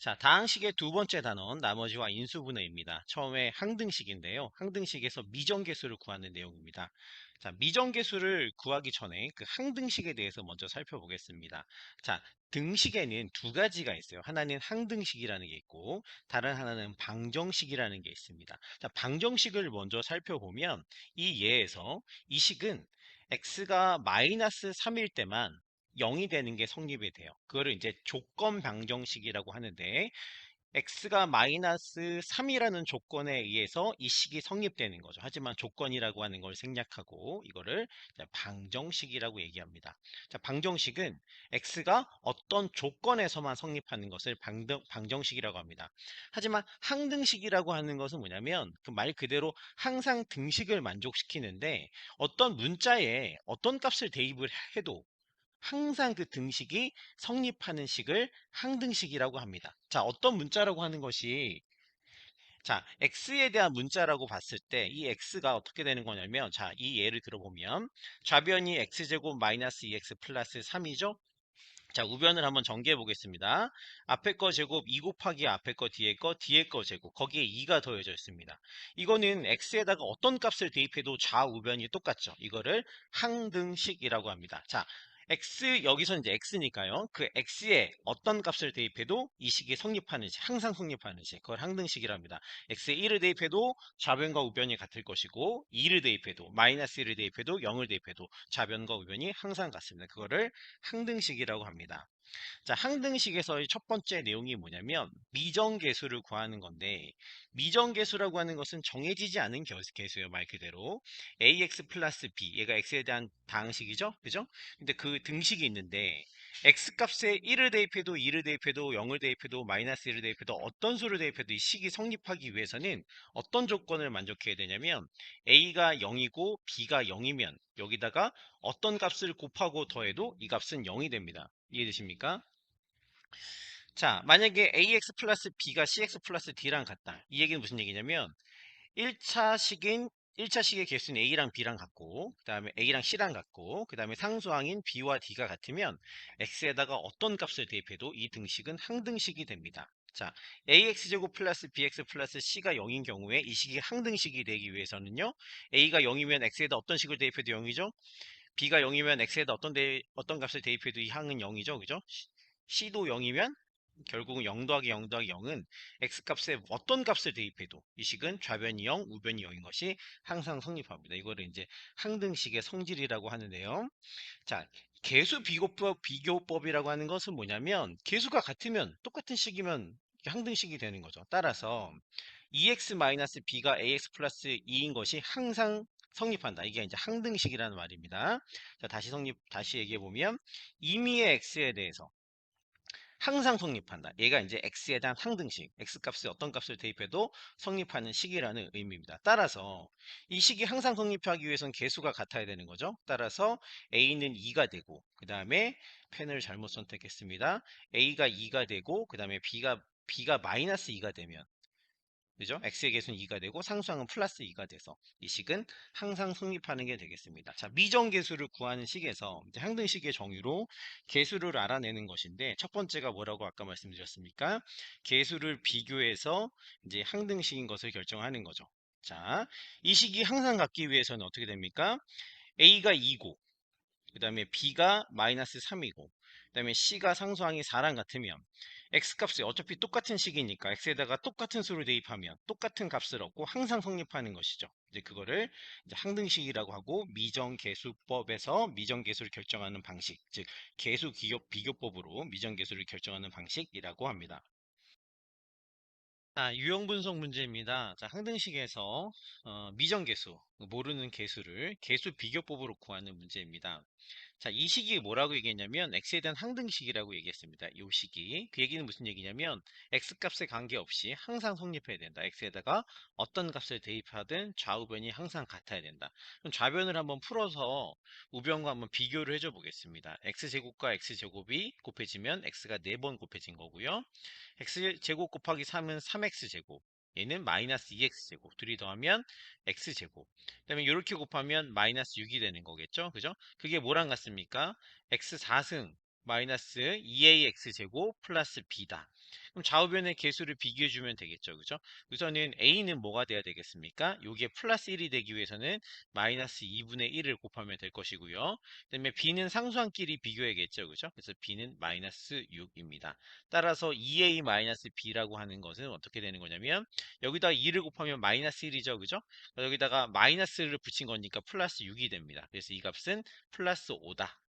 자, 다항식의 두 번째 단원 나머지와 인수분해입니다. 처음에 항등식인데요. 항등식에서 미정계수를 구하는 내용입니다. 자, 미정계수를 구하기 전에 그 항등식에 대해서 먼저 살펴보겠습니다. 자, 등식에는 두 가지가 있어요. 하나는 항등식이라는 게 있고 다른 하나는 방정식이라는 게 있습니다. 자, 방정식을 먼저 살펴보면 이 예에서 이 식은 x가 마이너스 3일 때만 0이 되는 게 성립이 돼요. 그거를 이제 조건 방정식이라고 하는데 x가 마이너스 3이라는 조건에 의해서 이 식이 성립되는 거죠. 하지만 조건이라고 하는 걸 생략하고 이거를 방정식이라고 얘기합니다. 자, 방정식은 x가 어떤 조건에서만 성립하는 것을 방정식이라고 합니다. 하지만 항등식이라고 하는 것은 뭐냐면 그 말 그대로 항상 등식을 만족시키는데 어떤 문자에 어떤 값을 대입을 해도 항상 그 등식이 성립하는 식을 항등식이라고 합니다. 자, 어떤 문자라고 하는 것이 자, x에 대한 문자라고 봤을 때 이 x가 어떻게 되는 거냐면 자, 이 예를 들어보면 좌변이 x제곱 마이너스 2x 플러스 3이죠? 자, 우변을 한번 전개해 보겠습니다. 앞에 거 제곱 2 곱하기 앞에 거 뒤에 거 제곱 거기에 2가 더해져 있습니다. 이거는 x에다가 어떤 값을 대입해도 좌우변이 똑같죠. 이거를 항등식이라고 합니다. 자, 여기서 이제 x니까요. 그 x에 어떤 값을 대입해도 이 식이 성립하는 식, 항상 성립하는 식, 그걸 항등식이라 합니다. x에 1을 대입해도 좌변과 우변이 같을 것이고 2를 대입해도 마이너스 1을 대입해도 0을 대입해도 좌변과 우변이 항상 같습니다. 그거를 항등식이라고 합니다. 자, 항등식에서의 첫 번째 내용이 뭐냐면 미정계수를 구하는 건데 미정계수라고 하는 것은 정해지지 않은 계수예요. 말 그대로 ax 플러스 b 얘가 x에 대한 다항식이죠. 그죠? 근데 그 등식이 있는데 x값에 1을 대입해도 2를 대입해도 0을 대입해도 마이너스 1을 대입해도 어떤 수를 대입해도 이 식이 성립하기 위해서는 어떤 조건을 만족해야 되냐면 a가 0이고 b가 0이면 여기다가 어떤 값을 곱하고 더해도 이 값은 0이 됩니다. 이해되십니까? 자, 만약에 ax 플러스 b가 cx 플러스 d랑 같다. 이 얘기는 무슨 얘기냐면 1차 식의 개수는 a랑 b랑 같고 그 다음에 a랑 c랑 같고 그 다음에 상수항인 b와 d가 같으면 x에다가 어떤 값을 대입해도 이 등식은 항등식이 됩니다. 자, ax제곱 플러스 bx 플러스 c가 0인 경우에 이 식이 항등식이 되기 위해서는요. a가 0이면 x에다 어떤 식을 대입해도 0이죠. b가 0이면 x에다 어떤 값을 대입해도 이 항은 0이죠. 그죠? c도 0이면 결국은 0 더하기 0 더하기 0은 x값에 어떤 값을 대입해도 이 식은 좌변이 0, 우변이 0인 것이 항상 성립합니다. 이거를 이제 항등식의 성질이라고 하는데요. 자, 개수 비교법이라고 하는 것은 뭐냐면 개수가 같으면 똑같은 식이면 항등식이 되는 거죠. 따라서 2x-b가 ax 플러스 2인 것이 항상 성립한다. 이게 이제 항등식이라는 말입니다. 자, 다시 얘기해 보면 임의의 x에 대해서 항상 성립한다. 얘가 이제 x에 대한 항등식, x값에 어떤 값을 대입해도 성립하는 식이라는 의미입니다. 따라서 이 식이 항상 성립하기 위해선 개수가 같아야 되는 거죠. 따라서 a는 2가 되고 그 다음에 펜을 잘못 선택했습니다. a가 2가 되고 그 다음에 b가 마이너스 2가 되면 그죠? x의 개수는 2가 되고 상수항은 플러스 2가 돼서 이 식은 항상 성립하는 게 되겠습니다. 자, 미정계수를 구하는 식에서 이제 항등식의 정의로 계수를 알아내는 것인데 첫 번째가 뭐라고 아까 말씀드렸습니까? 계수를 비교해서 이제 항등식인 것을 결정하는 거죠. 자, 이 식이 항상 같기 위해서는 어떻게 됩니까? a가 2고 그 다음에 b가 마이너스 3이고 그 다음에 c가 상수항이 4랑 같으면 x값이 어차피 똑같은 식이니까 x에다가 똑같은 수를 대입하면 똑같은 값을 얻고 항상 성립하는 것이죠. 이제 그거를 이제 항등식이라고 하고 미정계수법에서 미정계수를 결정하는 방식, 즉 비교법으로 미정계수를 결정하는 방식이라고 합니다. 자, 유형 분석 문제입니다. 자, 항등식에서 미정계수, 모르는 계수를 계수 비교법으로 구하는 문제입니다. 자, 이 식이 뭐라고 얘기했냐면 x에 대한 항등식이라고 얘기했습니다. 이 식이. 그 얘기는 무슨 얘기냐면 x값에 관계없이 항상 성립해야 된다. x에다가 어떤 값을 대입하든 좌우변이 항상 같아야 된다. 그럼 좌변을 한번 풀어서 우변과 한번 비교를 해줘 보겠습니다. x제곱과 x제곱이 곱해지면 x가 4번 곱해진 거고요. x제곱 곱하기 3은 3x제곱. 얘는 마이너스 2x제곱. 둘이 더하면 x제곱. 그 다음에 이렇게 곱하면 마이너스 6이 되는 거겠죠. 그죠? 그게 뭐랑 같습니까? x 4승 마이너스 2ax제곱 플러스 b다. 그럼 좌우변의 개수를 비교해주면 되겠죠. 그죠? 우선은 a는 뭐가 돼야 되겠습니까? 요게 플러스 1이 되기 위해서는 마이너스 2분의 1을 곱하면 될 것이고요. 그 다음에 b는 상수항끼리 비교해야겠죠. 그죠? 그래서 b는 마이너스 6입니다. 따라서 2a 마이너스 b라고 하는 것은 어떻게 되는 거냐면 여기다 2를 곱하면 마이너스 1이죠. 그죠? 여기다가 마이너스를 붙인 거니까 플러스 6이 됩니다. 그래서 이 값은 플러스 5다.